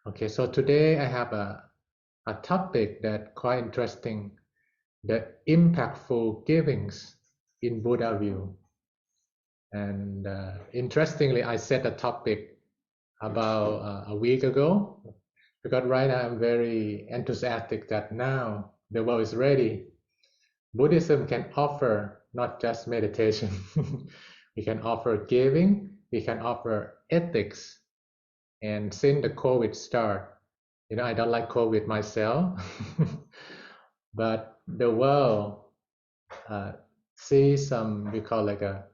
Okay, so today I have a topic that quite interesting, the impactful givings in Buddha view. And interestingly, I set a topic about a week ago because right now I'm very enthusiastic that now the world is ready. Buddhism can offer not just meditation, we can offer giving, we can offer ethics. And since the COVID start, I don't like COVID myself, but the world uh, sees some, we call like a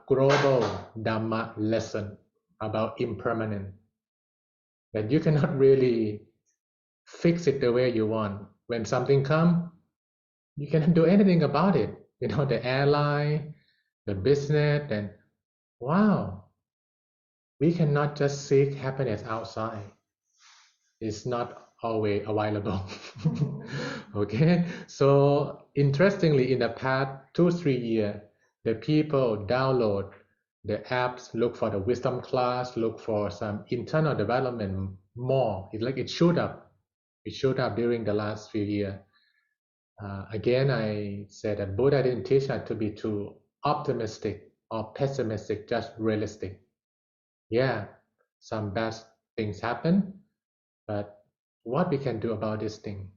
global Dhamma lesson about impermanent, that you cannot really fix it the way you want. When something comes, you cannot do anything about it. The airline, the business, and wow, we cannot just seek happiness outside. Is not always available. Okay, so interestingly, in the past 2-3 years, the people download the apps, look for the wisdom class, look for some internal development more. It's like it showed up. It showed up during the last few years. Again, I said that Buddha didn't teach us to be too optimistic or pessimistic, just realistic. Yeah, some bad things happen, but what we can do about this thing,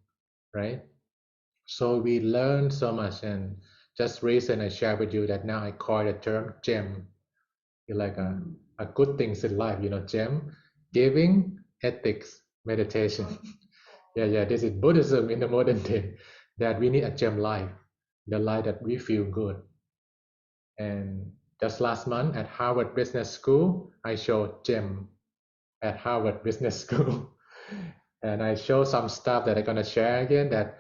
right? So we learn so much, and just recent I shared with you that now I call the term gem. It's like a good things in life, gem, giving, ethics, meditation. Yeah, this is Buddhism in the modern day, that we need a gem life, the life that we feel good. And just last month at Harvard Business School, I showed gem at Harvard Business School. And I show some stuff that I'm gonna share again. That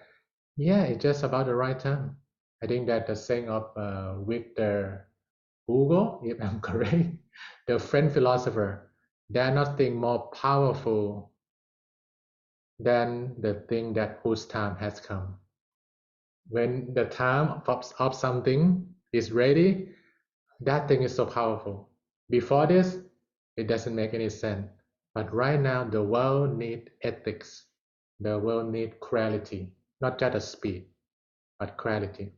yeah, it's just about the right time. I think that the saying of Victor Hugo, if I'm correct, the French philosopher, there's nothing more powerful than the thing that whose time has come. When the time of something is ready, that thing is so powerful. Before this, it doesn't make any sense. But right now, the world needs ethics. The world needs clarity, not just a speed, but clarity.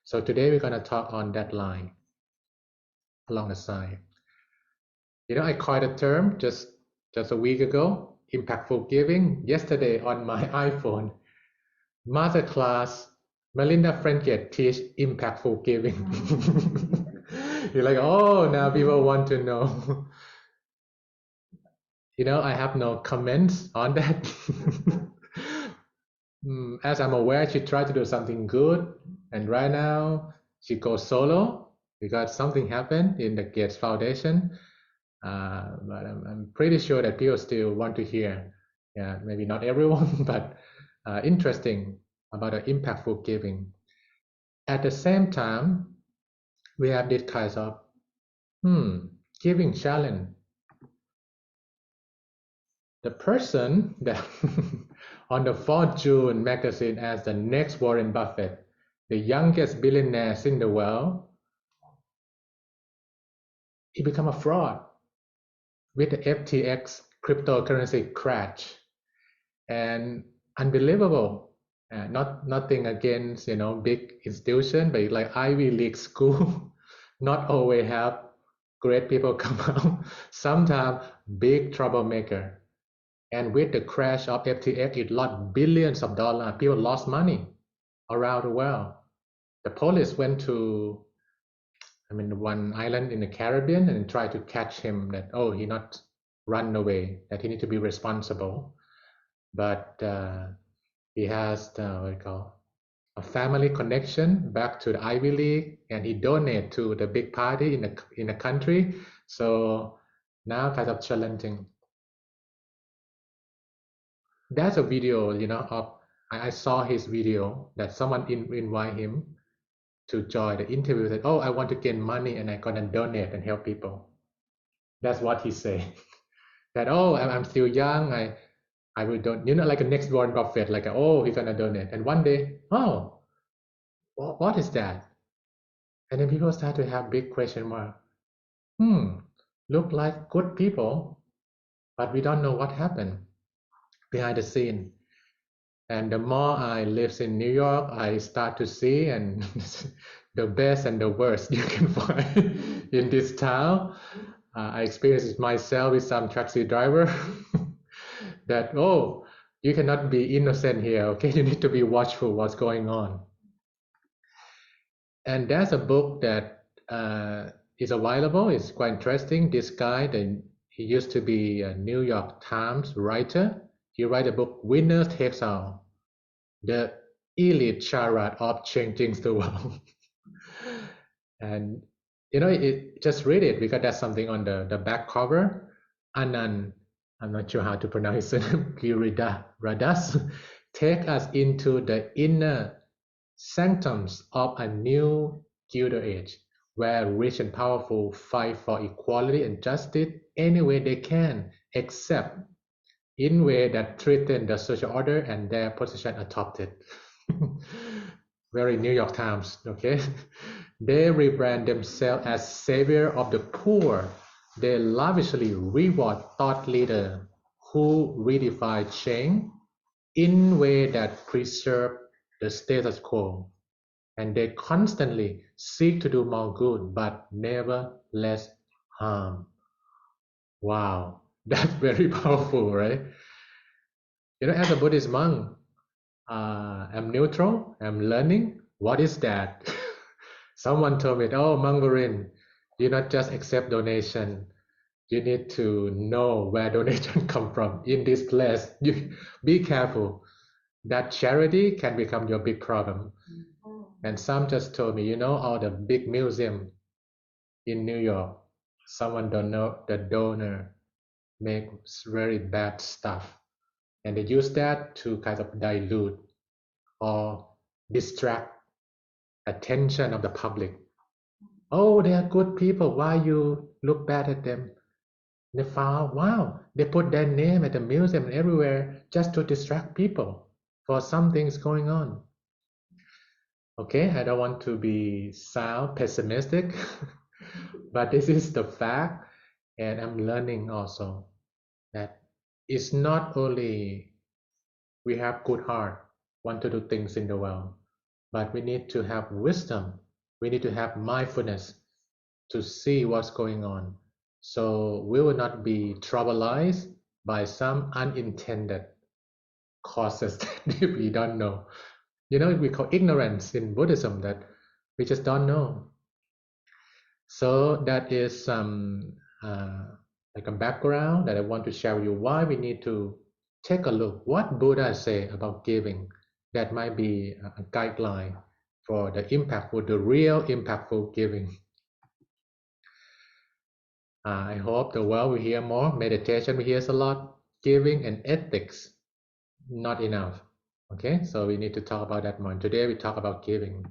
So today we're going to talk on that line along the side. I coined a term just a week ago, impactful giving. Yesterday on my iPhone, masterclass, Melinda Franket teach impactful giving. You're like, oh, now people want to know. I have no comments on that. As I'm aware, she tried to do something good, and right now she goes solo because something happened in the Gates Foundation. But I'm pretty sure that people still want to hear. Yeah, maybe not everyone, but interesting about the impactful giving. At the same time, we have this kind of giving challenge. The person that on the Fortune magazine as the next Warren Buffett, the youngest billionaire in the world, he become a fraud with the FTX cryptocurrency crash. And unbelievable. Nothing against big institution, but like Ivy League school, not always have great people come out. Sometimes big troublemaker. And with the crash of FTX, it lost billions of dollars. People lost money around the world. The police went to, one island in the Caribbean and tried to catch him. That he not run away. That he need to be responsible. But he has what we call a family connection back to the Ivy League, and he donate to the big party in the country. So now kind of challenging. There's a video, of I saw his video that someone invite him to join the interview. That I want to gain money and I'm gonna donate and help people. That's what he say. That I'm still young. I will don't like a next Warren Buffett. Like he's gonna donate, and one day what is that? And then people start to have big question mark. Hmm, look like good people, but we don't know what happened. behind the scene. And the more I live in New York, I start to see and the best and the worst you can find in this town. I experienced it myself with some taxi driver that, oh, you cannot be innocent here, okay? You need to be watchful what's going on. And there's a book that is available. It's quite interesting. This guy, he used to be a New York Times writer. He wrote a book, Winner Takes All, the elite charade of changing the world. And just read it because there's something on the back cover. Anand, I'm not sure how to pronounce it, Giridharadas, take us into the inner sanctums of a new Gilded Age, where rich and powerful fight for equality and justice any way they can, except in way that threaten the social order and their position atop it. Very New York Times, okay? They rebrand themselves as savior of the poor. They lavishly reward thought leader who redefine change in way that preserve the status quo. And they constantly seek to do more good, but never less harm. Wow, that's very powerful, right? As a Buddhist monk, I'm neutral, I'm learning. What is that? Someone told me, oh, Mangarin, you not just accept donation. You need to know where donation come from in this place. You be careful. That charity can become your big problem. And some just told me, all the big museum in New York, someone don't know the donor makes very bad stuff. And they use that to kind of dilute or distract attention of the public. Oh, they are good people. Why you look bad at them? They found, wow, they put their name at the museum and everywhere just to distract people for something's going on. Okay, I don't want to be sound pessimistic, but this is the fact, and I'm learning also that it's not only we have good heart, want to do things in the world, but we need to have wisdom. We need to have mindfulness to see what's going on. So we will not be troubled by some unintended causes that we don't know. We call ignorance in Buddhism, that we just don't know. So that is some like a background that I want to share with you, why we need to take a look what Buddha say about giving. That might be a guideline for the real impactful giving. I hope the world will hear more. Meditation we hear a lot. Giving and ethics, not enough. Okay, so we need to talk about that more. Today we talk about giving.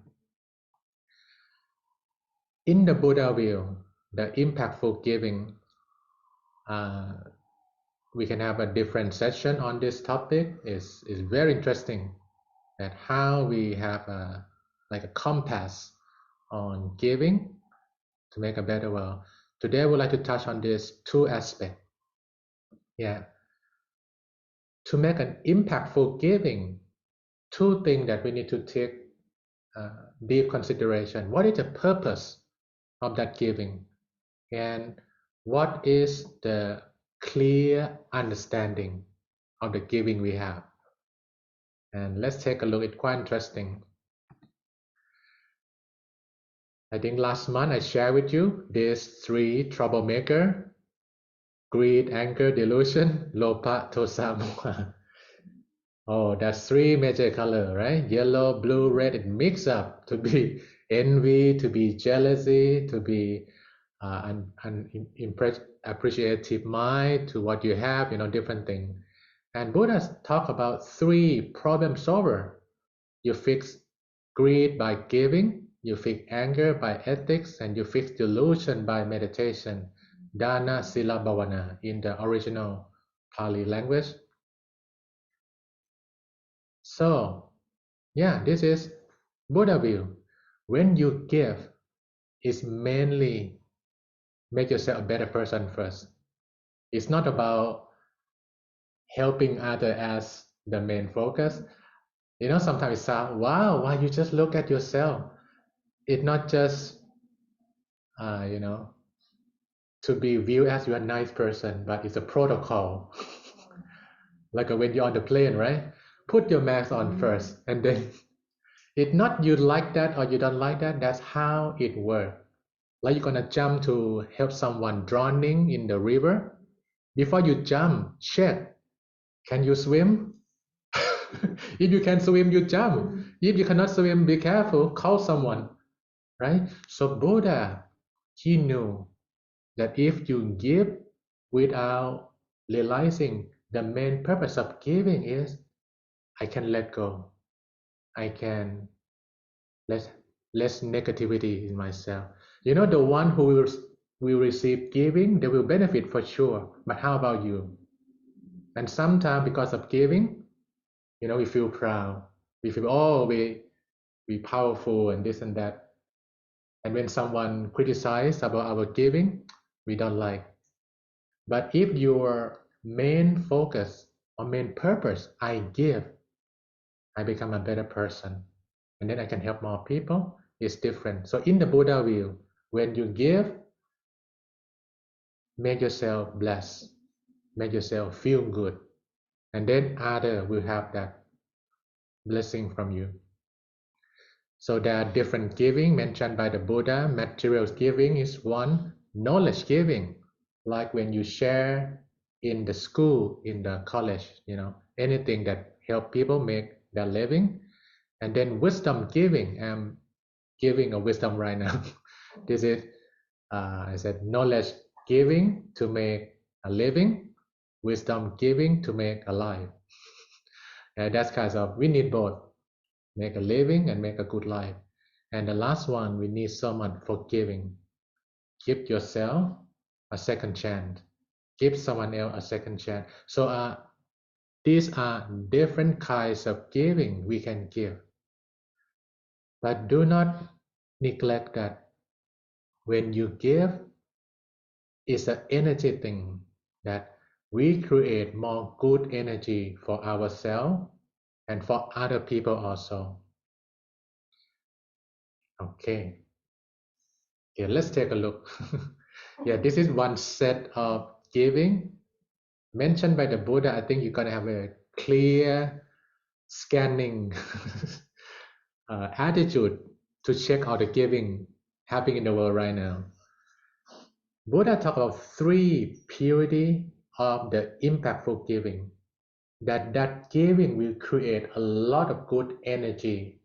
In the Buddha view, the impactful giving, we can have a different session on this topic. Is very interesting that how we have like a compass on giving to make a better world. Today I would like to touch on these two aspects. Yeah. To make an impactful giving, two things that we need to take deep consideration. What is the purpose of that giving? And what is the clear understanding of the giving we have? And let's take a look. It's quite interesting. I think last month I shared with you these three troublemaker: greed, anger, delusion, lopa, tosa, moha. Oh, that's three major color, right? Yellow, blue, red. It mix up to be envy, to be jealousy, to be appreciative mind to what you have, different thing. And Buddha talk about three problem solver. You fix greed by giving, you fix anger by ethics, and you fix delusion by meditation. Dana Sila Bhavana in the original Pali language. So, yeah, this is Buddha view. When you give, it's mainly make yourself a better person first. It's not about helping other as the main focus. You know, sometimes it sounds, wow, why you just look at yourself? It's not just, you know, to be viewed as you're a nice person, but it's a protocol. Like when you're on the plane, right? Put your mask on first, and then it's not you like that or you don't like that. That's how it works. Like you're gonna jump to help someone drowning in the river. Before you jump, check, can you swim? If you can swim, you jump. If you cannot swim, be careful, call someone, right? So Buddha, he knew that if you give without realizing the main purpose of giving is I can let go. I can let less negativity in myself. You know, the one who will receive giving, they will benefit for sure. But how about you? And sometimes because of giving, you know, we feel proud. We feel, oh, we powerful and this and that. And when someone criticizes about our giving, we don't like. But if your main focus or main purpose, I give, I become a better person, and then I can help more people, it's different. So in the Buddha view, when you give, make yourself blessed, make yourself feel good, and then other will have that blessing from you. So there are different giving mentioned by the Buddha. Material giving is one. Knowledge giving, like when you share in the school, in the college, you know, anything that help people make their living. And then wisdom giving. I'm giving a wisdom right now. This is, I said, knowledge giving to make a living, wisdom giving to make a life. And that's kind of, we need both, make a living and make a good life. And the last one, we need someone forgiving. Give yourself a second chance. Give someone else a second chance. So these are different kinds of giving we can give. But do not neglect that when you give, it's an energy thing that we create more good energy for ourselves and for other people also. Okay. Yeah, let's take a look. Yeah, this is one set of giving mentioned by the Buddha. I think you're gonna have a clear scanning attitude to check out the giving happening in the world right now. Buddha talked about three purity of the impactful giving. That giving will create a lot of good energy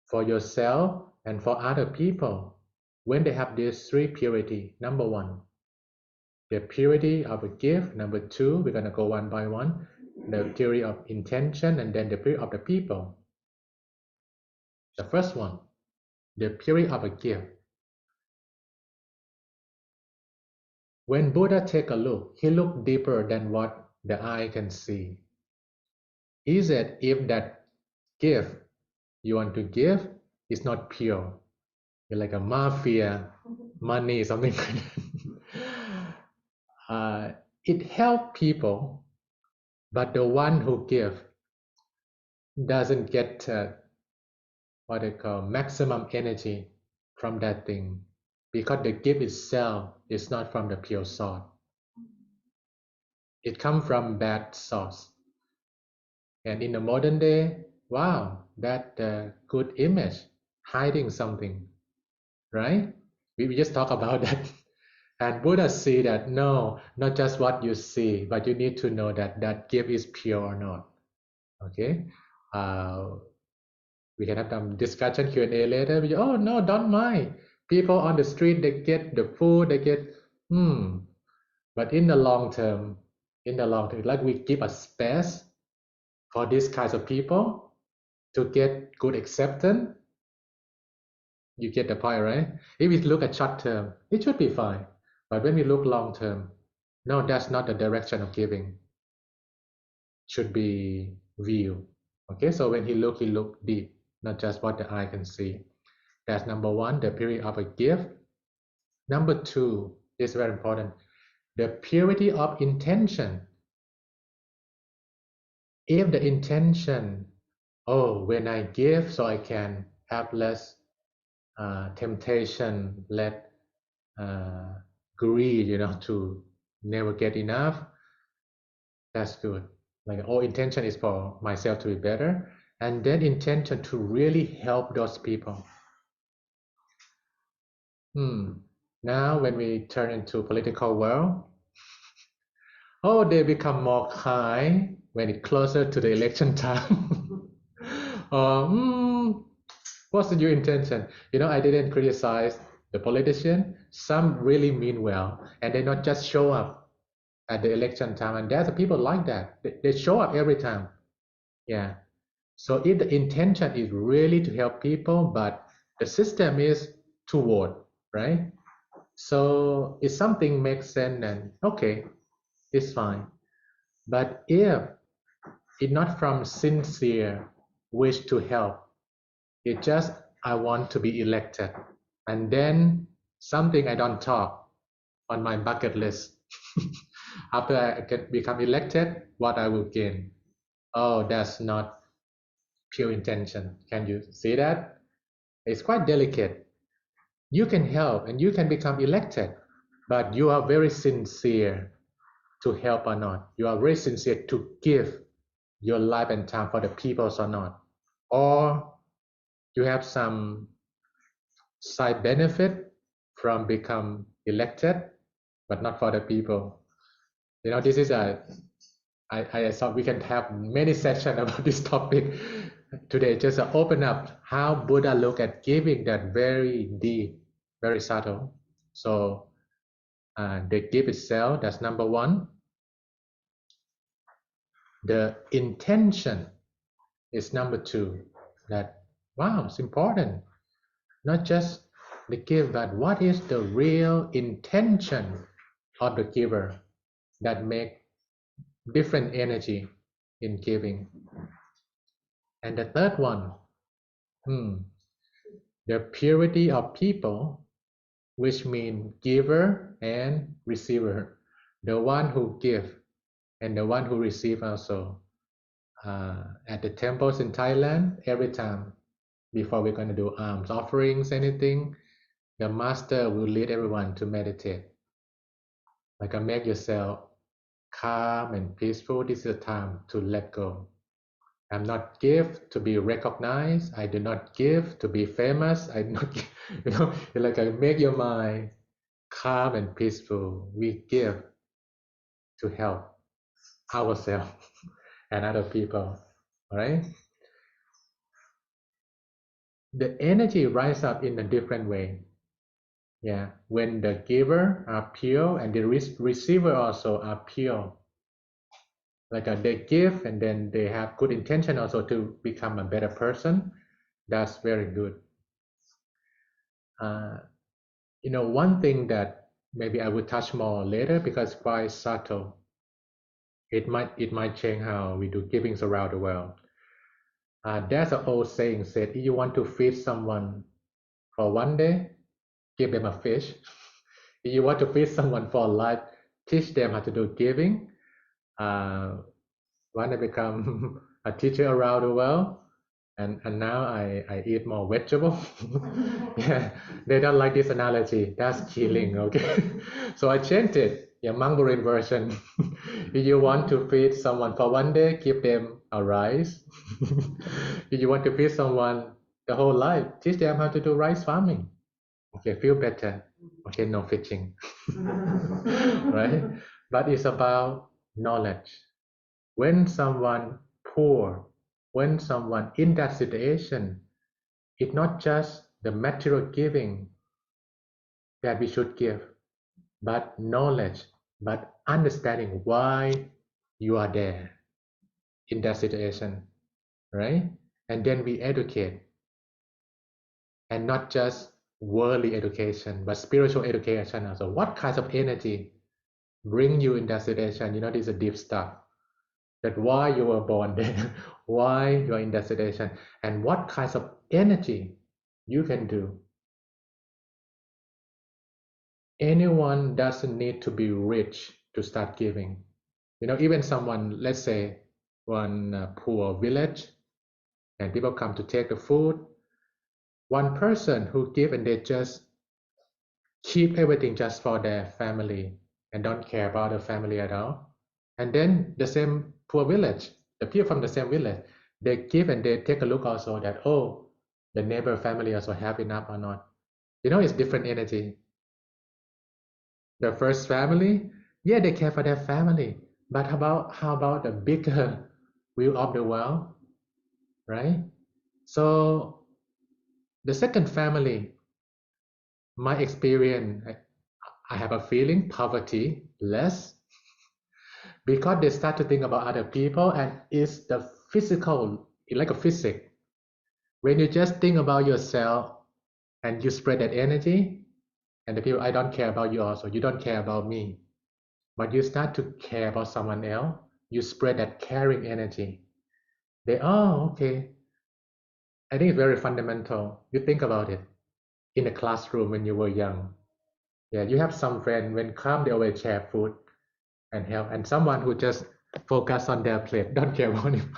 for yourself and for other people when they have these three purity. Number one, the purity of a gift. Number two, we're going to go one by one. The purity of intention, and then the purity of the people. The first one, the purity of a gift. When Buddha take a look, he looked deeper than what the eye can see. He said, if that gift you want to give is not pure, it's like a mafia money, something like that. It helps people, but the one who give doesn't get what they call maximum energy from that thing, because the gift itself is not from the pure source. It comes from bad source. And in the modern day, wow, that good image hiding something, right? We just talk about that. And Buddha see that no, not just what you see, but you need to know that that gift is pure or not. Okay, we can have some discussion Q&A later. Oh no, don't mind. People on the street, they get the food, they get But in the long term, like we give a space for these kinds of people to get good acceptance. You get the point, right? If we look at short term, it should be fine. But when we look long term, no, that's not the direction of giving. Should be view. Okay, so when he look deep, not just what the eye can see. That's number one, the purity of a gift. Number two is very important, the purity of intention. If the intention, oh, when I give, so I can have less temptation, less greed, to never get enough, that's good. Like, oh, intention is for myself to be better, and then intention to really help those people. Now, when we turn into political world, oh, they become more kind when it's closer to the election time. What's your intention? I didn't criticize the politician. Some really mean well, and they not just show up at the election time. And there's people like that. They show up every time. Yeah. So if the intention is really to help people, but the system is to vote, right? So if something makes sense, then okay, it's fine. But if it's not from sincere wish to help, it just I want to be elected, and then something I don't talk on my bucket list. After I get become elected, what I will gain? Oh, that's not pure intention. Can you see that? It's quite delicate. You can help and you can become elected, but you are very sincere to help or not. You are very sincere to give your life and time for the people or not. Or you have some side benefit from become elected, but not for the people. This is I thought we can have many sessions about this topic today. Just open up how Buddha look at giving, that very deep, very subtle. So the gift itself, that's number one. The intention is number two. That, wow, it's important. Not just the gift, but what is the real intention of the giver that make different energy in giving. And the third one, the purity of people, which means giver and receiver. The one who give and the one who receive also. At the temples in Thailand, every time before we're going to do alms offerings, anything, the master will lead everyone to meditate. Like, make yourself calm and peaceful. This is a time to let go. I'm not give to be recognized. I do not give to be famous. I do not give, like, I make your mind calm and peaceful. We give to help ourselves and other people. All right. The energy rise up in a different way. Yeah. When the giver are pure and the receiver also are pure. Like, they give and then they have good intention also to become a better person. That's very good. One thing that maybe I would touch more later because it's quite subtle. It might change how we do givings around the world. There's an old saying said, if you want to feed someone for one day, give them a fish. If you want to feed someone for life, teach them how to do giving. When I become a teacher around the world, and now I eat more vegetable. Yeah, they don't like this analogy. That's killing, okay? So I changed it. Yeah, Mandarin version. If you want to feed someone for one day, give them a rice. If you want to feed someone the whole life, teach them how to do rice farming. Okay, feel better. Okay, no fishing. Right? But it's about knowledge. When someone poor, when someone in that situation, it's not just the material giving that we should give, but knowledge, but understanding why you are there in that situation, right? And then we educate, and not just worldly education, but spiritual education also. What kinds of energy bring you in that situation? This is a deep stuff. That why you were born there, why you are in that situation, and what kinds of energy you can do. Anyone doesn't need to be rich to start giving. Even someone, let's say, one poor village, and people come to take the food. One person who give and they just keep everything just for their family and don't care about the family at all. And then the same poor village, the people from the same village, they give and they take a look also that, oh, the neighbor family also have enough or not. It's different energy. The first family, yeah, they care for their family, but how about the bigger view of the world, right? So the second family, my experience, I have a feeling poverty less, because they start to think about other people, and it's the physical, like a physics. When you just think about yourself and you spread that energy, and the people, I don't care about you also, you don't care about me, but you start to care about someone else, you spread that caring energy. Okay. I think it's very fundamental. You think about it in the classroom when you were young. Yeah, you have some friend when come, they always share food and help, and someone who just focus on their plate, don't care about him.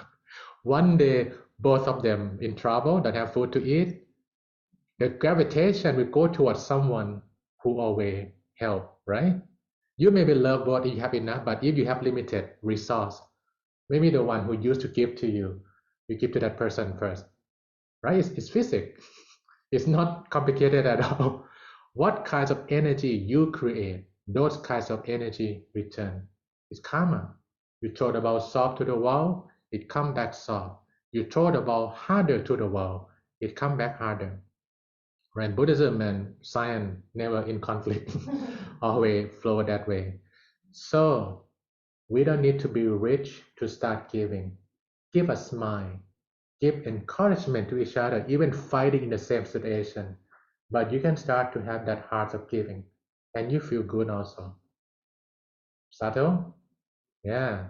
One day, both of them in trouble, don't have food to eat. The gravitation will go towards someone who always help, right? You maybe love what you have enough, but if you have limited resource, maybe the one who used to give to you, you give to that person first, right? It's physics. It's not complicated at all. What kinds of energy you create, those kinds of energy return. It's karma. You throw the ball soft to the wall, it come back soft. You throw the ball harder to the wall, it come back harder. When Buddhism and science never in conflict, always flow that way. So we don't need to be rich to start giving. Give a smile, give encouragement to each other, even fighting in the same situation. But you can start to have that heart of giving, and you feel good also. Subtle? Yeah.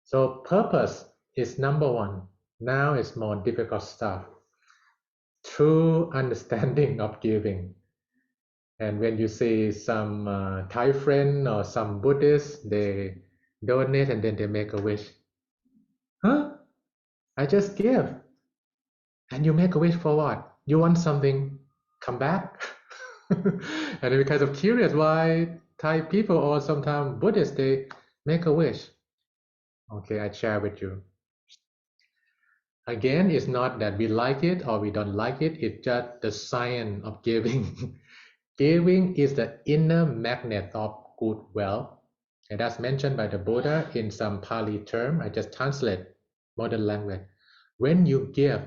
So purpose is number one. Now it's more difficult stuff. True understanding of giving. And when you see some Thai friend or some Buddhist, they donate and then they make a wish. Huh? I just give. And you make a wish for what? You want something come back? And I'm kind of curious why Thai people or sometimes Buddhists, they make a wish. Okay, I share with you. Again, it's not that we like it or we don't like it. It's just the science of giving. Giving is the inner magnet of goodwill. And that's mentioned by the Buddha in some Pali term. I just translate modern language. When you give,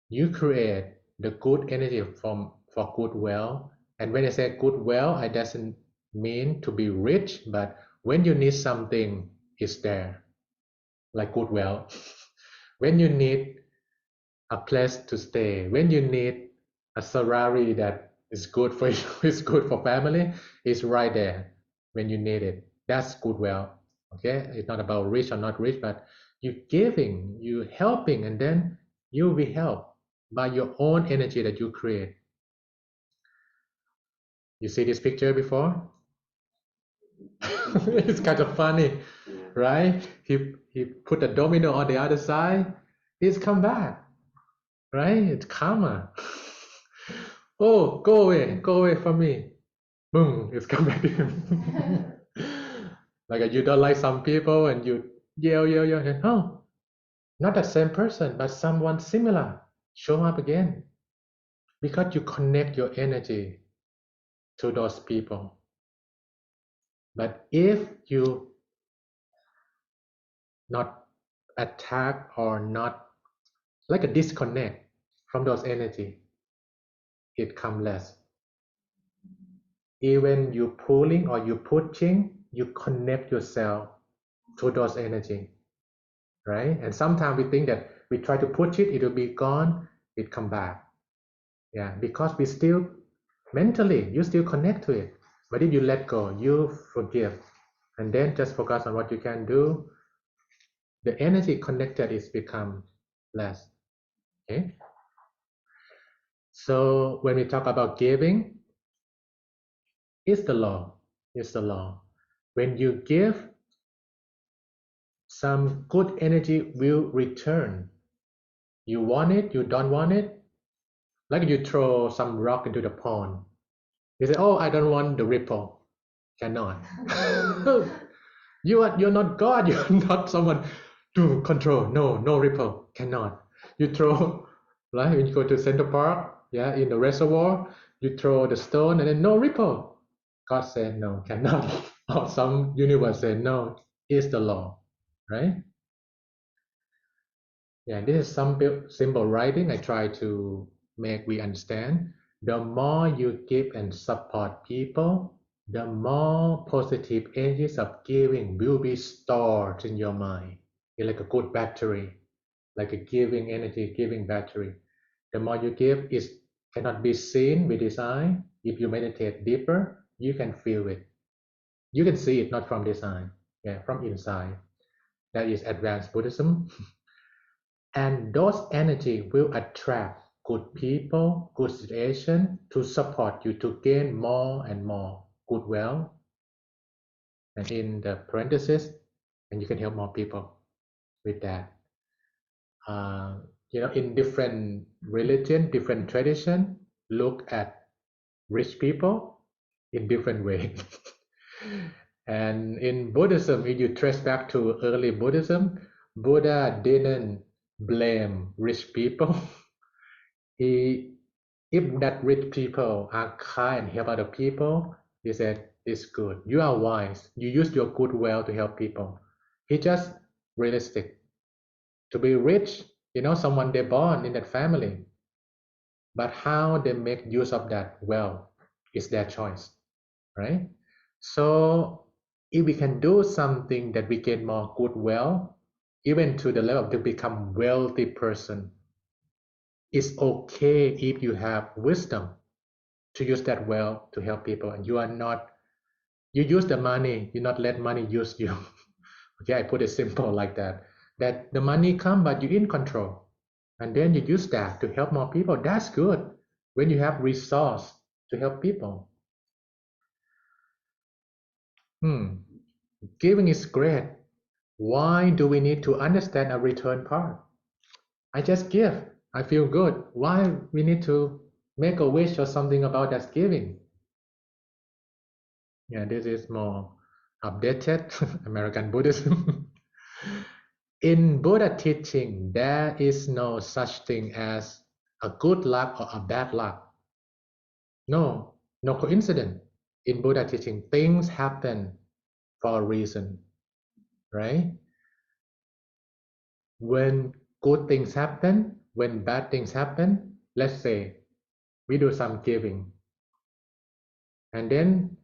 you create the good energy for goodwill. And when I say goodwill, I doesn't mean to be rich, but when you need something, it's there, like goodwill. When you need a place to stay, when you need a salary that is good for you, is good for family, it's right there when you need it. That's goodwill. Okay, it's not about rich or not rich, but you giving, you helping, and then you will be helped by your own energy that you create. You see this picture before? It's kind of funny, right? He put a domino on the other side. It's come back, right? It's karma. Oh, go away from me. Boom, it's come back to him. Like you don't like some people and you yell. And, oh, not the same person, but someone similar show up again, because you connect your energy to those people. But if you not attack or not, like a disconnect from those energy, it come less. Even you pulling or you pushing, you connect yourself to those energy, right? And sometimes we think that we try to push it, it will be gone, it come back. Yeah, because we still mentally, you still connect to it. But if you let go, you forgive, and then just focus on what you can do, the energy connected is become less. Okay. So when we talk about giving, it's the law. It's the law. When you give, some good energy will return. You want it, you don't want it. Like you throw some rock into the pond. You say, "Oh, I don't want the ripple." Cannot. You're not God. You're not someone to control. No, no ripple. Cannot. You throw, like when you go to Central Park, yeah, in the reservoir, you throw the stone and then no ripple. God said no, cannot. Or some universe said no. Is the law, right? Yeah, this is some simple writing I try to make we understand. The more you give and support people, the more positive energies of giving will be stored in your mind. It's like a good battery, like a giving energy, giving battery. The more you give, it cannot be seen with this eye. If you meditate deeper, you can feel it. You can see it not from this eye, yeah, from inside. That is advanced Buddhism. And those energy will attract good people, good situation to support you to gain more and more goodwill. And in the parenthesis, and you can help more people with that. In different religion, different tradition, look at rich people in different way. And in Buddhism, if you trace back to early Buddhism, Buddha didn't blame rich people. He, if that rich people are kind, help other people, he said, it's good. You are wise. You use your goodwill to help people. He just realistic. To be rich, someone they born in that family. But how they make use of that well is their choice, right? So if we can do something that we get more goodwill, even to the level to become wealthy person, it's okay if you have wisdom to use that well to help people, and you use the money, you not let money use you. Okay, I put it simple like that the money come but you're in control, and then you use that to help more people. That's good when you have resource to help people. Giving is great. Why do we need to understand a return part? I just give, I feel good. Why we need to make a wish or something about that giving? Yeah, this is more updated American Buddhism. In Buddha teaching, there is no such thing as a good luck or a bad luck. No, no coincidence. In Buddha teaching, things happen for a reason, right? When good things happen, when bad things happen, let's say we do some giving, and then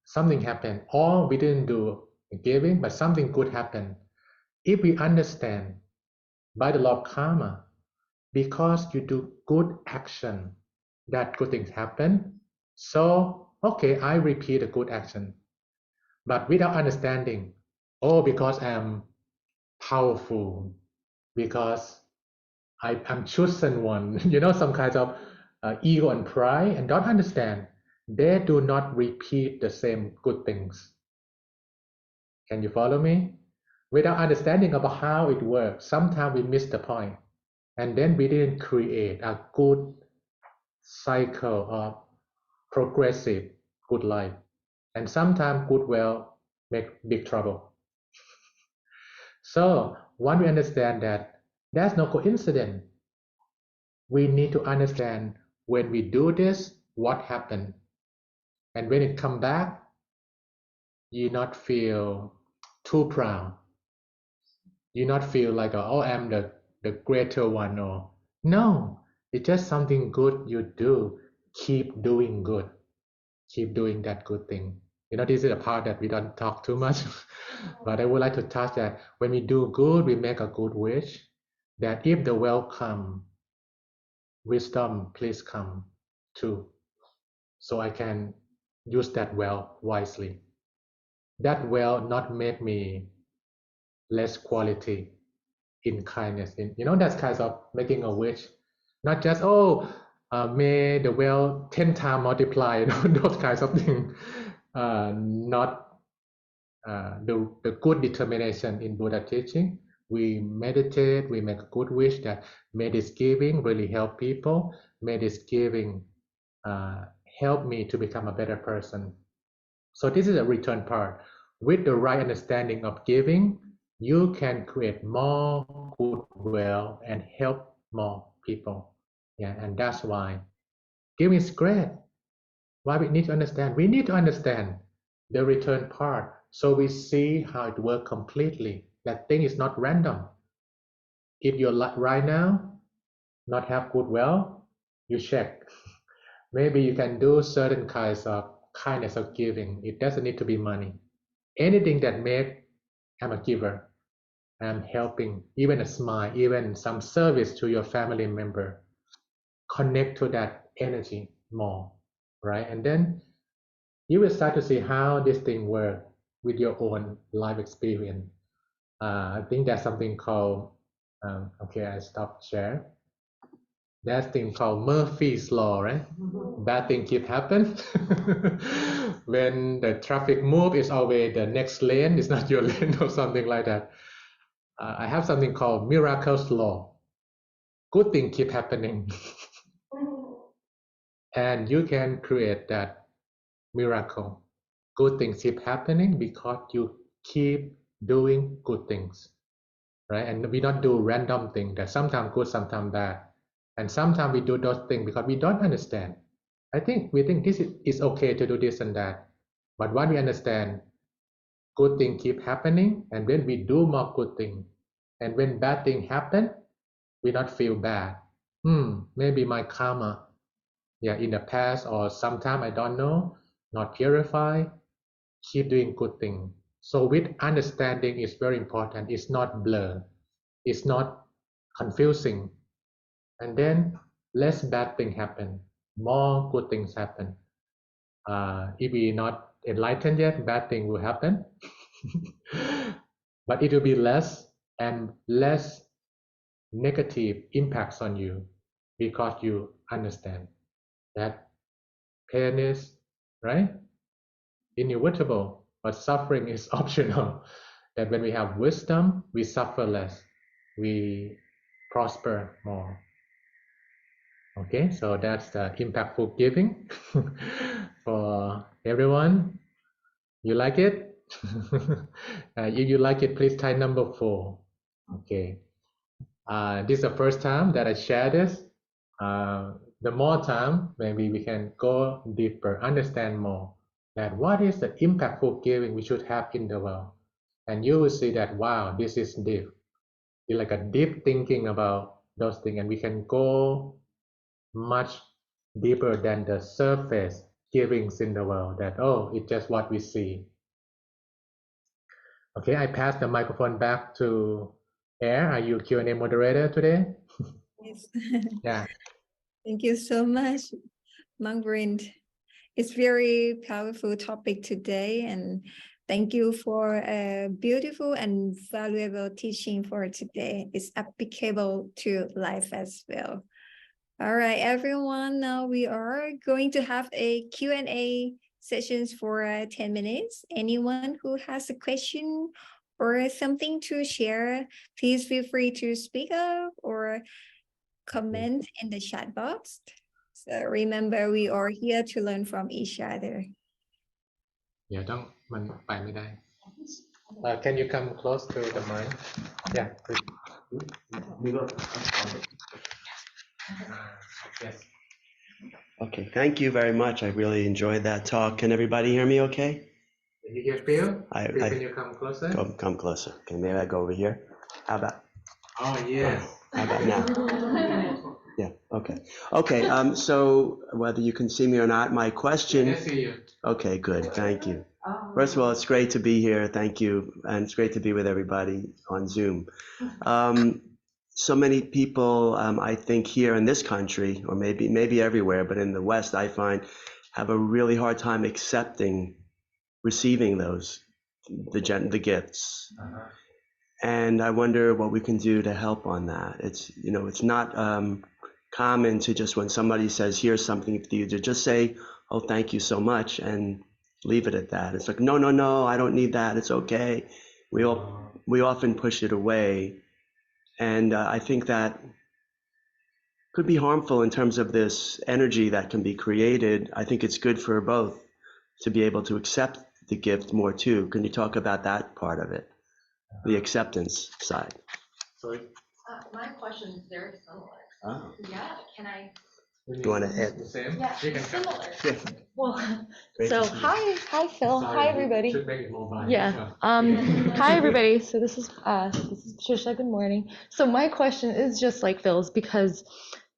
something happened, or we didn't do giving, but something good happened. If we understand by the law of karma, because you do good action, that good things happen. So, okay, I repeat a good action, but without understanding, oh, because I'm powerful, because I'm chosen one, some kinds of ego and pride, and don't understand. They do not repeat the same good things. Can you follow me? Without understanding about how it works, sometimes we miss the point, and then we didn't create a good cycle of progressive good life. And sometimes goodwill make big trouble. So once we understand that there's no coincidence, we need to understand when we do this, what happened. And when it come back, you not feel too proud. You not feel like, oh, I'm the greater one, or no, it's just something good you do. Keep doing good. Keep doing that good thing. This is a part that we don't talk too much, but I would like to touch that when we do good, we make a good wish that if the well come, wisdom please come too, so I can use that well wisely. That well not make me less quality in kindness. That's kind of making a wish, not just may the well 10 times multiply. Those kinds of things. Not the good determination in Buddha teaching. We meditate, we make a good wish that may this giving really help people. May this giving help me to become a better person. So this is a return part. With the right understanding of giving, you can create more goodwill and help more people. Yeah, and that's why giving is great. Why we need to understand? We need to understand the return part so we see how it works completely. That thing is not random. If you're right now not have goodwill, you check. Maybe you can do certain kinds of kindness of giving. It doesn't need to be money. Anything that make I'm a giver. I'm helping, even a smile, even some service to your family member. Connect to that energy more, right? And then you will start to see how this thing works with your own life experience. I think there's something called, okay, I stop share. There's thing called Murphy's Law, right? Bad thing keep happen. When the traffic move, is always the next lane, it's not your lane or something like that. I have something called Miracle's Law. Good thing keep happening. And you can create that miracle. Good things keep happening because you keep doing good things, right? And we don't do random things that sometimes good, sometimes bad. And sometimes we do those things because we don't understand. I think we think this is okay to do this and that. But when we understand, good things keep happening, and when we do more good things, and when bad things happen, we not feel bad. Maybe my karma, in the past or sometime I don't know, not purified, keep doing good thing. So with understanding is very important. It's not blur. It's not confusing. And then less bad thing happen. More good things happen. If we not enlightened yet, bad thing will happen. But it will be less and less negative impacts on you because you understand that pain is, right, inevitable, but suffering is optional. That when we have wisdom, we suffer less, we prosper more. Okay, so that's the impactful giving for everyone. You like it? If you like it, please type number 4. Okay. This is the first time that I share this. The more time, maybe we can go deeper, understand more that what is the impactful giving we should have in the world. And you will see that, wow, this is deep. It's like a deep thinking about those things, and we can go much deeper than the surface givings in the world that, oh, it's just what we see. Okay, I pass the microphone back to Air. Are you Q&A moderator today? Yes. Yeah. Thank you so much, Monk Brind. It's very powerful topic today, and thank you for a beautiful and valuable teaching for today. It's applicable to life as well. All right, everyone. Now we are going to have a Q&A sessions for 10 minutes. Anyone who has a question or something to share, please feel free to speak up or comment in the chat box. So remember, we are here to learn from each other. มันไปไม่ได้ Can you come close to the mic? Yeah. Yes. Okay, thank you very much. I really enjoyed that talk. Can everybody hear me okay? Can you hear Phil? Phil, I can you come closer? come closer. Okay, maybe I go over here. How about? Oh, yes. How about now? Yeah, okay. Okay, so whether you can see me or not, my question... I see you. Okay, good, thank you. First of all, it's great to be here, thank you, and it's great to be with everybody on Zoom. So many people, I think here in this country, or maybe everywhere, but in the West, I find, have a really hard time receiving the gifts. And I wonder what we can do to help on that. It's not common to just, when somebody says, here's something for you, to just say, oh, thank you so much, and leave it at that. It's like, no, no, no, I don't need that. It's okay. We often push it away. And I think that could be harmful in terms of this energy that can be created. I think it's good for both to be able to accept the gift more too. Can you talk about that part of it, the acceptance side? So My question is very similar. Oh. Yeah, can I? You want to add? the same? Yeah, You can come. similar. Yeah. Well, Great so to see you. hi Phil, Sorry, hi you everybody. should make it more vibrant. Yeah. Hi everybody. So this is Trisha. Good morning. So my question is just like Phil's, because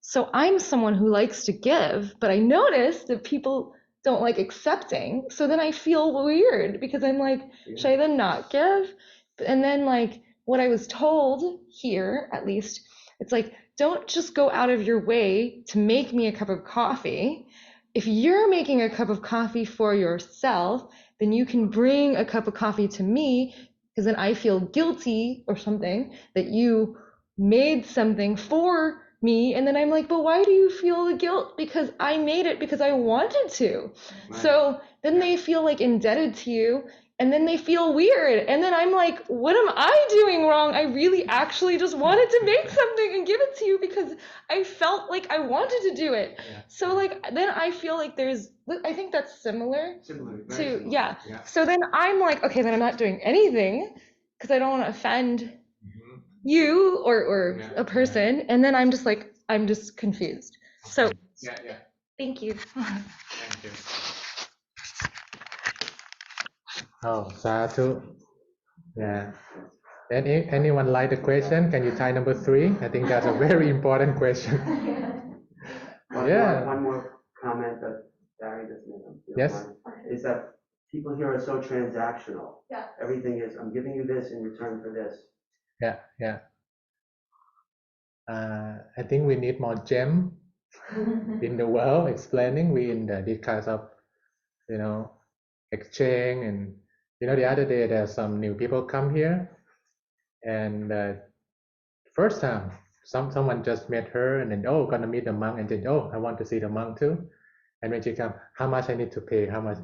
so I'm someone who likes to give, but I notice that people don't like accepting. So then I feel weird because I'm like, should I then not give? And then like what I was told here, at least, it's like, don't just go out of your way to make me a cup of coffee. If you're making a cup of coffee for yourself, then you can bring a cup of coffee to me, because then I feel guilty or something that you made something for me. And then I'm like, but why do you feel the guilt? Because I made it because I wanted to. Right. So then they feel like indebted to you. And then they feel weird. And then I'm like, what am I doing wrong? I really actually just wanted to make something and give it to you because I felt like I wanted to do it. Yeah. So like, then I feel like I think that's similar Similar, very to, similar. yeah. Yeah. So then I'm like, okay, then I'm not doing anything because I don't want to offend Mhm. you or Yeah, a person. And then I'm just like, I'm just confused. So Yeah, yeah. thank you. Thank you. Oh, Sadhu. Yeah. Anyone like the question? Can you try number 3? I think that's a very important question. Yeah. One more comment that Barry doesn't know. Yes. Is that people here are so transactional. Yeah. Everything is, I'm giving you this in return for this. Yeah, yeah. I think we need more gem in the world explaining. We in this kind of, exchange. And the other day there's some new people come here, and first time someone just met her, and then gonna meet the monk, and then I want to see the monk too. And when she come, how much I need to pay? How much?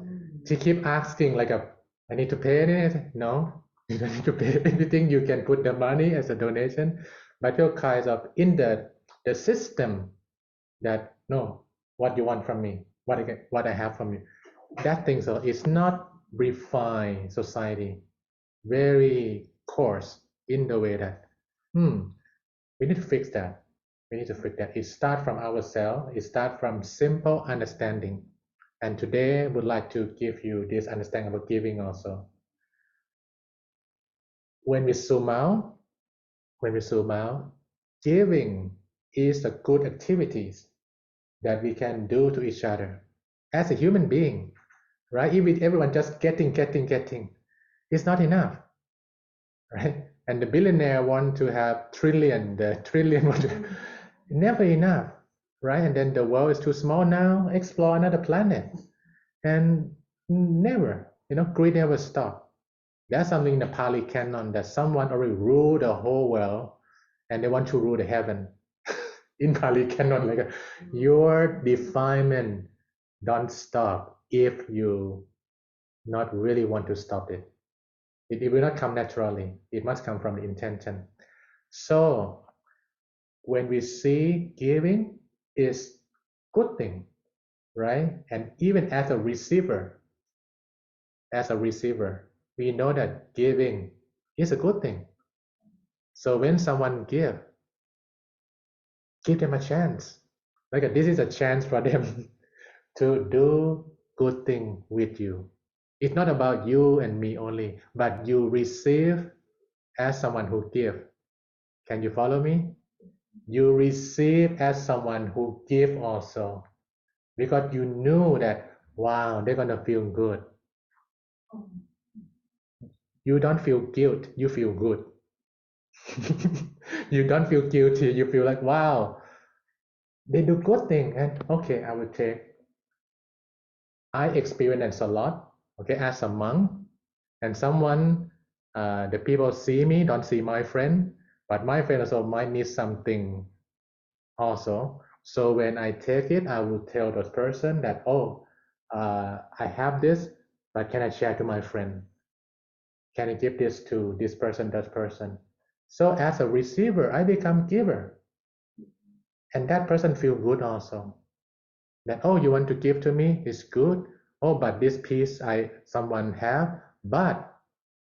She keep asking like I need to pay anything? I say, no, you don't need to pay anything. You can put the money as a donation. But feel kind of in the system that no, what you want from me, what I have from you. That thing, so it's not refined society, very coarse in the way that we need to fix that. We need to fix that. It starts from ourselves. It starts from simple understanding. And today, I would like to give you this understanding about giving also. When we zoom out, giving is a good activities that we can do to each other as a human being, right? If everyone just getting, it's not enough, right? And the billionaire want to have trillion, the trillion want to, never enough, right? And then the world is too small now, explore another planet. And never, greed never stop. There's something in the Pali Canon that someone already ruled the whole world and they want to rule the heaven. In Pali Canon, like your defilement don't stop if you not really want to stop it. It will not come naturally. It must come from the intention. So when we see giving is good thing, right? And even as a receiver, we know that giving is a good thing. So when someone give them a chance. Like this is a chance for them to do good thing with you. It's not about you and me only, but you receive as someone who give. Can you follow me? You receive as someone who give also, because you knew that, wow, they're gonna feel good. You don't feel guilt, you feel good. You don't feel guilty, you feel like, wow, they do good thing, and okay, I will take. I experience a lot, okay, as a monk, and someone, the people see me, don't see my friend, but my friend also might need something also. So when I take it, I will tell the person that, I have this, but can I share to my friend? Can I give this to this person, that person? So as a receiver, I become giver. And that person feel good also. That, oh, you want to give to me? It's good. Oh, but this piece someone have, but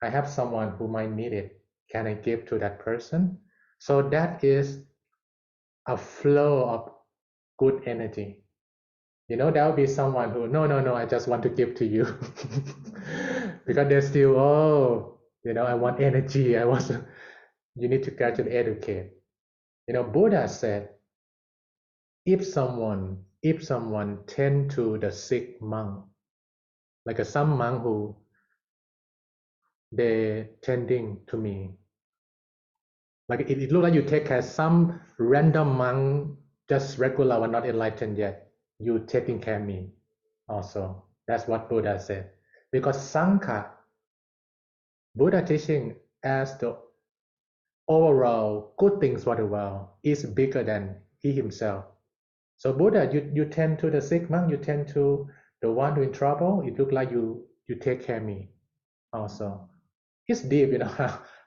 I have someone who might need it. Can I give to that person? So that is a flow of good energy. There will be someone who, no, I just want to give to you. Because they're still, I want energy. You need to gradually educate. Buddha said, if someone tend to the sick monk, like some monk who they tending to me, like it looks like you take care some random monk, just regular one, not enlightened yet, you taking care of me also. That's what Buddha said. Because Sangha, Buddha teaching as the overall good things for the world is bigger than he himself. So Buddha, you tend to the sick monk, you tend to the one who in trouble. It look like you take care of me also. It's deep,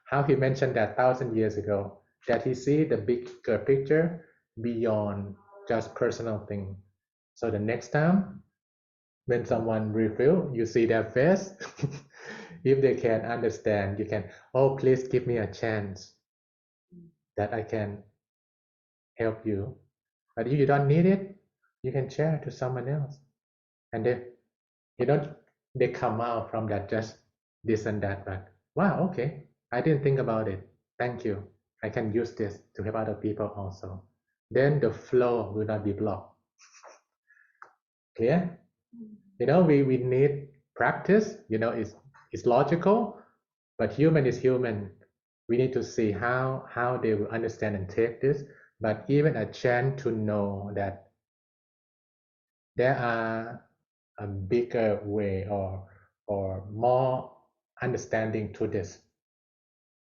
how he mentioned that 1,000 years ago, that he see the bigger picture beyond just personal thing. So the next time when someone refill, you see their face. If they can understand, you can, oh, please give me a chance that I can help you. But if you don't need it, you can share to someone else. And they come out from that just this and that, but wow, okay, I didn't think about it. Thank you. I can use this to help other people also. Then the flow will not be blocked. Clear? We need practice. It's logical, but human is human. We need to see how they will understand and take this. But even a chance to know that there are a bigger way or more understanding to this,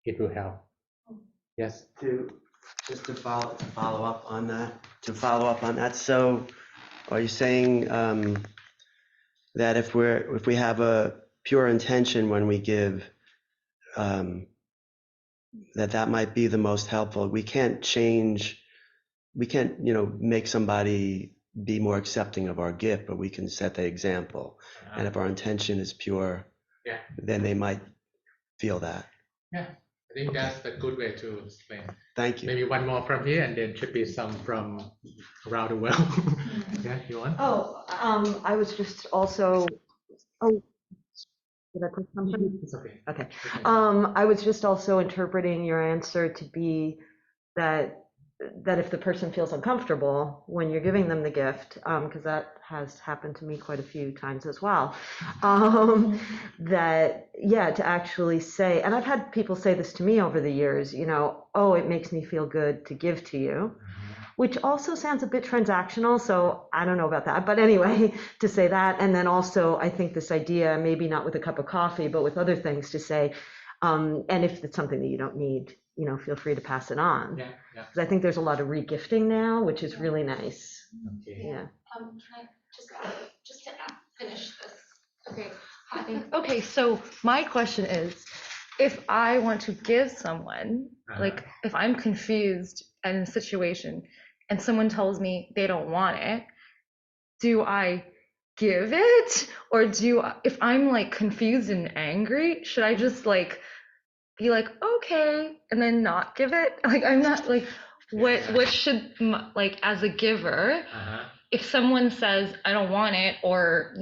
it will help. Yes. To follow up on that. So, are you saying that if we have a pure intention when we give, that might be the most helpful? We can't make somebody be more accepting of our gift, but we can set the example. And if our intention is pure, then they might feel that. Yeah, I think that's the good way to explain. Thank you. Maybe one more from here, and then should be some from around the world. Yeah, you want? I was just also, did I put something? It's okay. Okay. I was just also interpreting your answer to be that if the person feels uncomfortable when you're giving them the gift, because that has happened to me quite a few times as well, to actually say, and I've had people say this to me over the years, oh, it makes me feel good to give to you, which also sounds a bit transactional, so I don't know about that. But anyway, to say that, and then also I think this idea, maybe not with a cup of coffee, but with other things to say, and if it's something that you don't need, feel free to pass it on. Yeah. Because I think there's a lot of regifting now, which is really nice. Okay. Yeah. Can I just to finish this? Okay. Okay. So my question is, if I want to give someone, like if I'm confused in a situation, and someone tells me they don't want it, do I give it, or if I'm like confused and angry, should I just like be like, okay, and then not give it? Like, I'm not like, what should, like, as a giver, if someone says, I don't want it, or,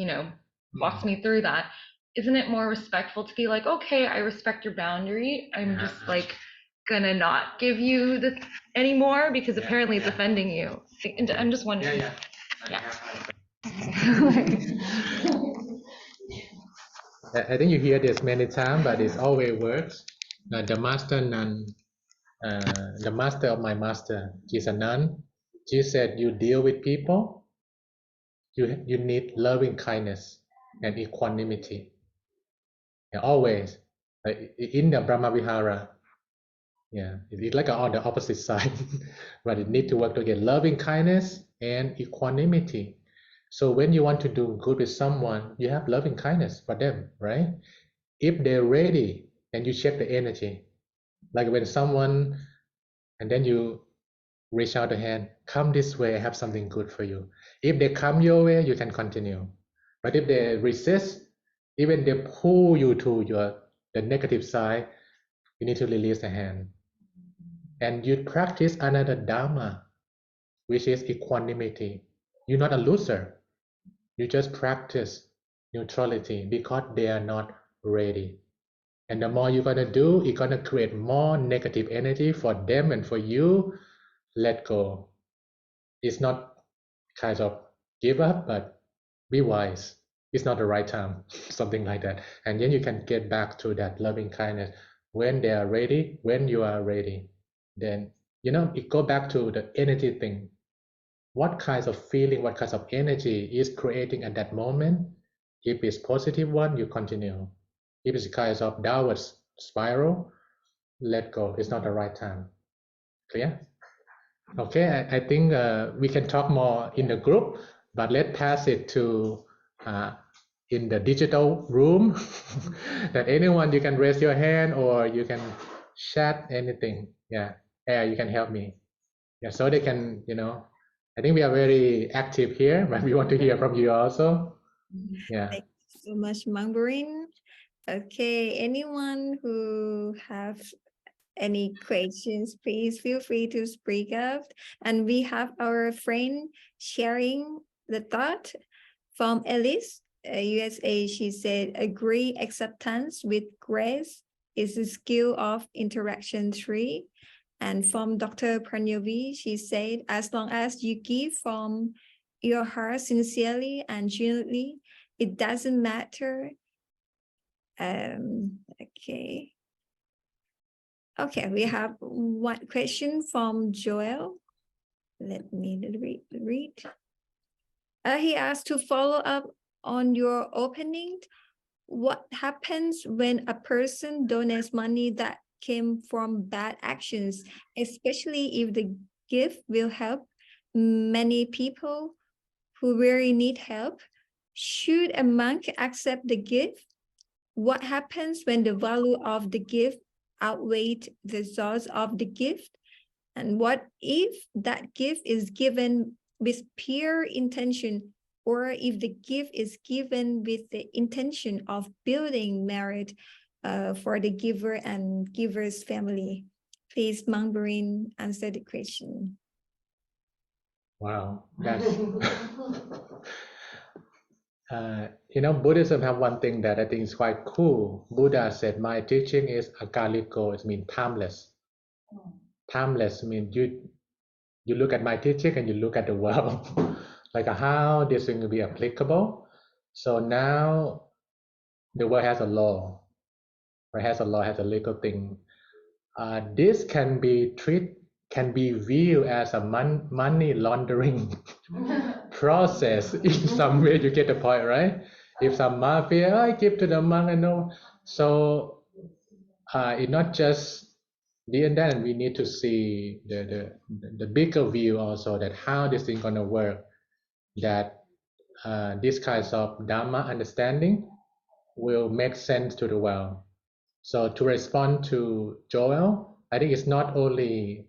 walks me through that, isn't it more respectful to be like, okay, I respect your boundary. I'm just like gonna not give you this anymore because apparently it's offending you. I'm just wondering. I think you hear this many times, but it always works. The master nun, the master of my master, she's a nun. She said, you deal with people, you need loving kindness and equanimity. And always, in the Brahma Vihara, it's like on the opposite side, but it need to work together. Loving kindness and equanimity. So when you want to do good with someone, you have loving kindness for them, right? If they're ready, and you check the energy, like when someone, and then you reach out the hand, come this way, I have something good for you. If they come your way, you can continue. But if they resist, even they pull you to the negative side, you need to release the hand. And you practice another Dharma, which is equanimity. You're not a loser. You just practice neutrality because they are not ready. And the more you're gonna do, you're gonna create more negative energy for them and for you. Let go. It's not kind of give up, but be wise. It's not the right time, something like that. And then you can get back to that loving kindness when they are ready, when you are ready. Then, it go back to the energy thing. What kinds of feeling, what kinds of energy is creating at that moment? If it's positive one, you continue. If it's kinds of downward spiral, let go. It's not the right time. Clear? Okay, I think we can talk more in the group, but let's pass it to in the digital room. That anyone, you can raise your hand or you can chat anything. Yeah, you can help me. Yeah, so they can, I think we are very active here, but we want to hear from you also. Yeah. Thank you so much, Mangberin. Okay, anyone who have any questions, please feel free to speak up. And we have our friend sharing the thought from Alice, USA. She said, agree, acceptance with grace is a skill of interaction 3. And from Dr. Pranyovi, she said, as long as you give from your heart sincerely and genuinely, it doesn't matter. Okay. Okay, we have one question from Joel. Let me read. He asked to follow up on your opening. What happens when a person donates money that came from bad actions, especially if the gift will help many people who really need help? Should a monk accept the gift? What happens when the value of the gift outweighs the source of the gift? And what if that gift is given with pure intention, or if the gift is given with the intention of building merit for the giver and giver's family? Please, Mangberin, answer the question. Wow, that's Buddhism have one thing that I think is quite cool. Buddha said, my teaching is akaliko, it means timeless. Timeless means you look at my teaching and you look at the world, like how this thing will be applicable. So now the world has a law, or has a law, has a legal thing. This can be viewed as a money laundering process in some way. You get the point, right? If some mafia, I give to the monk, and no. So it's not just the and then we need to see the bigger view also, that how this thing gonna work, that this kinds of Dharma understanding will make sense to the world. So to respond to Joel, I think it's not only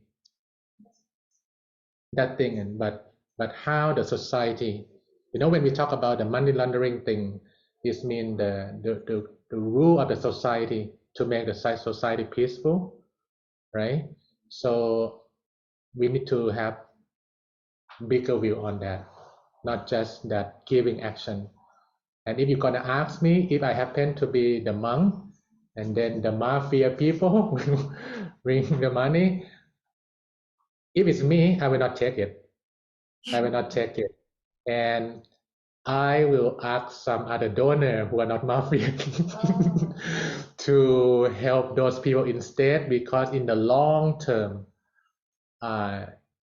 that thing, but how the society, when we talk about the money laundering thing, it means the rule of the society to make the society peaceful, right? So we need to have bigger view on that, not just that giving action. And if you're gonna ask me if I happen to be the monk, and then the mafia people will bring the money, if it's me, I will not take it. I will not take it. And I will ask some other donor who are not mafia to help those people instead, because in the long term,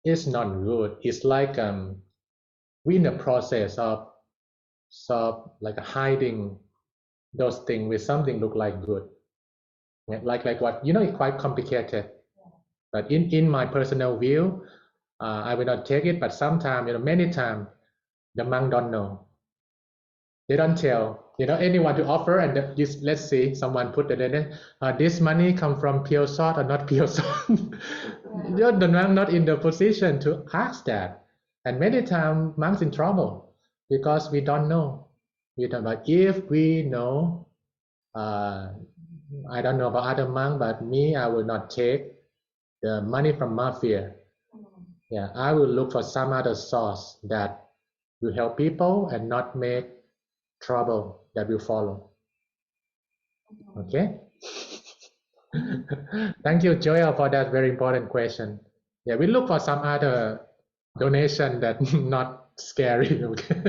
it's not good. It's like we in the process of like hiding those things with something look like good. Like what, it's quite complicated. But in my personal view, I will not take it. But sometimes, many times, The monk don't know. They don't tell, anyone to offer, and let's see, someone put it in. This money come from pure salt or not pure salt? The monk not in the position to ask that, and many times monks in trouble because we don't know. We don't. But if we know, I don't know about other monk, but me, I will not take the money from mafia. Yeah, I will look for some other source that will help people and not make trouble that will follow. Okay. Thank you, Joel, for that very important question. Yeah, we look for some other donation that not scary. Okay.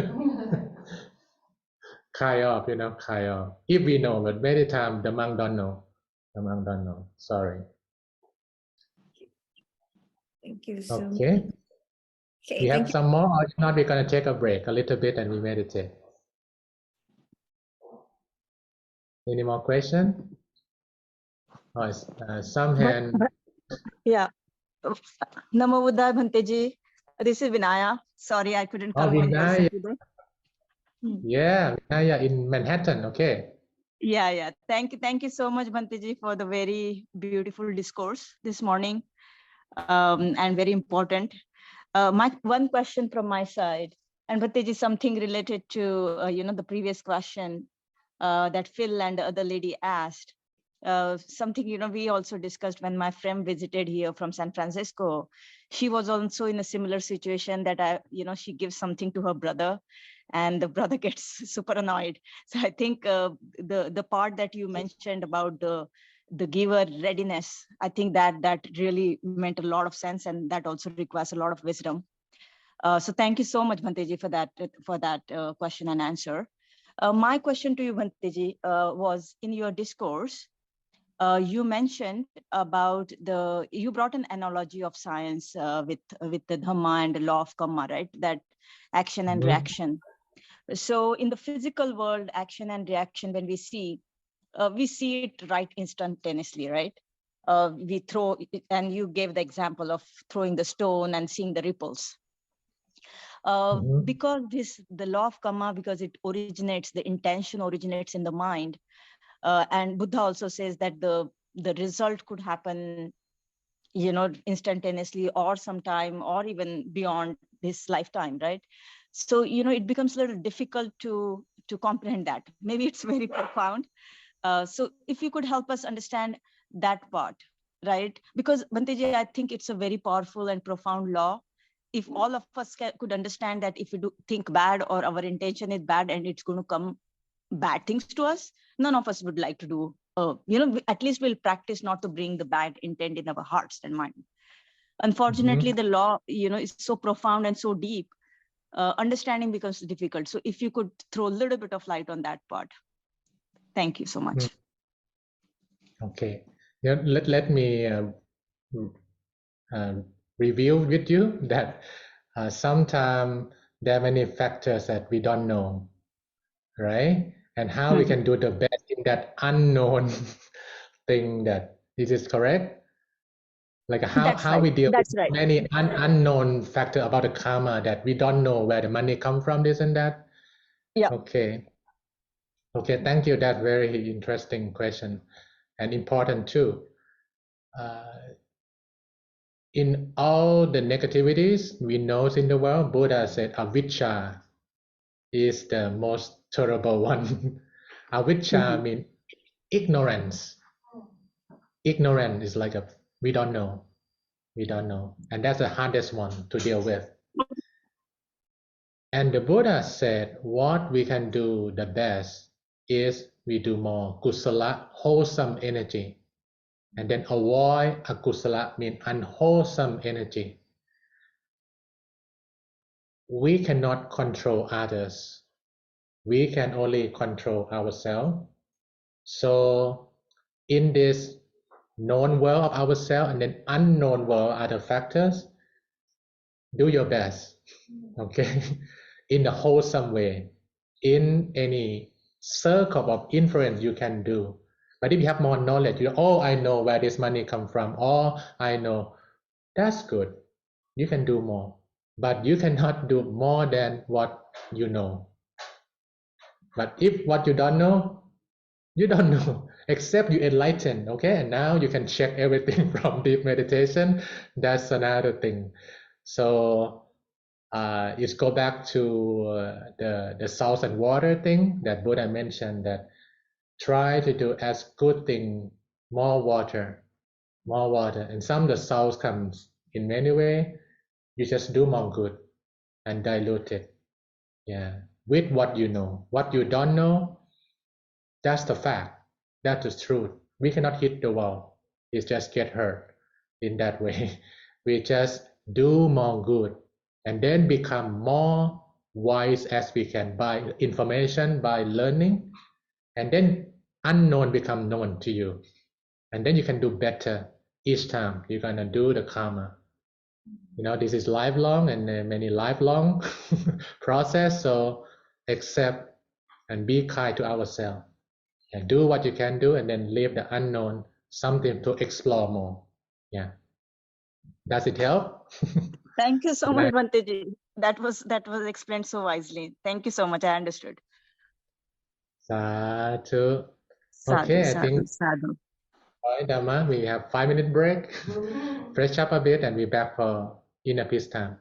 Kind of, kind of. If we know, but many times the monk don't know. The monk don't know. Sorry. Thank you so much. Okay. Okay, We have thank you. some more, or if not, we're gonna take a break a little bit and we meditate. Any more question? Oh, some hand. Yeah. Namo Buddhaya Bhanteji. This is Vinaya. Sorry, I couldn't Oh, come in person Vinaya. today. Yeah, Vinaya in Manhattan. Okay. Yeah. Thank you so much, Bhanteji, for the very beautiful discourse this morning, and very important. My one question from my side, and Bhanteji, something related to the previous question that Phil and the other lady asked. Something we also discussed when my friend visited here from San Francisco. She was also in a similar situation that she gives something to her brother, and the brother gets super annoyed. So I think the part that you mentioned about the giver readiness, I think that really meant a lot of sense, and that also requires a lot of wisdom. So thank you so much, Bhanteji, for that question and answer. My question to you, Bhanteji, was in your discourse, you mentioned about you brought an analogy of science with the Dhamma and the law of karma, right? That action and reaction. So in the physical world, action and reaction, when we see it right instantaneously, right? We throw, and you gave the example of throwing the stone and seeing the ripples. Because the law of karma, because it originates, the intention originates in the mind. And Buddha also says that the result could happen, instantaneously or sometime or even beyond this lifetime, right? So, it becomes a little difficult to comprehend that. Maybe it's very profound. So if you could help us understand that part, right? Because Bhanteji, I think it's a very powerful and profound law. If all of us could understand that if we do think bad or our intention is bad and it's going to come bad things to us, none of us would like to do, at least we'll practice not to bring the bad intent in our hearts and mind. Unfortunately, the law, is so profound and so deep, understanding becomes difficult. So if you could throw a little bit of light on that part. Thank you so much. Okay. Yeah, let me review with you that sometimes there are many factors that we don't know, right? And how we can do the best in that unknown thing. That this is correct. Like how we deal with many unknown factor about the karma that we don't know where the money come from, this and that. Yeah. Okay. Thank you. That's very interesting question and important too. In all the negativities we know in the world, Buddha said avijja is the most terrible one. Avijja means ignorance. Ignorance is like we don't know. And that's the hardest one to deal with. And the Buddha said what we can do the best is we do more kusala, wholesome energy. And then avoid akusala, means unwholesome energy. We cannot control others. We can only control ourselves. So in this known world of ourselves and then unknown world, other factors, do your best, okay, in a wholesome way, in any circle of influence you can do. But if you have more knowledge, I know where this money come from, I know, that's good. You can do more. but you cannot do more than what you know. But if what you don't know, you don't know, except you enlighten, okay? And now you can check everything from deep meditation. That's another thing. So just go back to the salt and water thing that Buddha mentioned, that try to do as good thing, more water. And some of the salt comes in many ways. You just do more good and dilute it. Yeah, with what you know. What you don't know, that's the fact. That's the truth. We cannot hit the wall. It just get hurt in that way. We just do more good and then become more wise as we can by information, by learning, and then unknown become known to you. And then you can do better each time you're gonna do the karma. You know, this is lifelong and many lifelong process. So accept and be kind to ourselves. And do what you can do, and then leave the unknown, something to explore more. Yeah. Does it help? Thank you so Did much, I- Bhanteji. That was explained so wisely. Thank you so much. I understood. Sadhu. Sadhu, Okay, I sadhu, think sadhu. Bye, Dhamma. We have 5-minute break. Fresh up a bit, and we're back for inner peace time.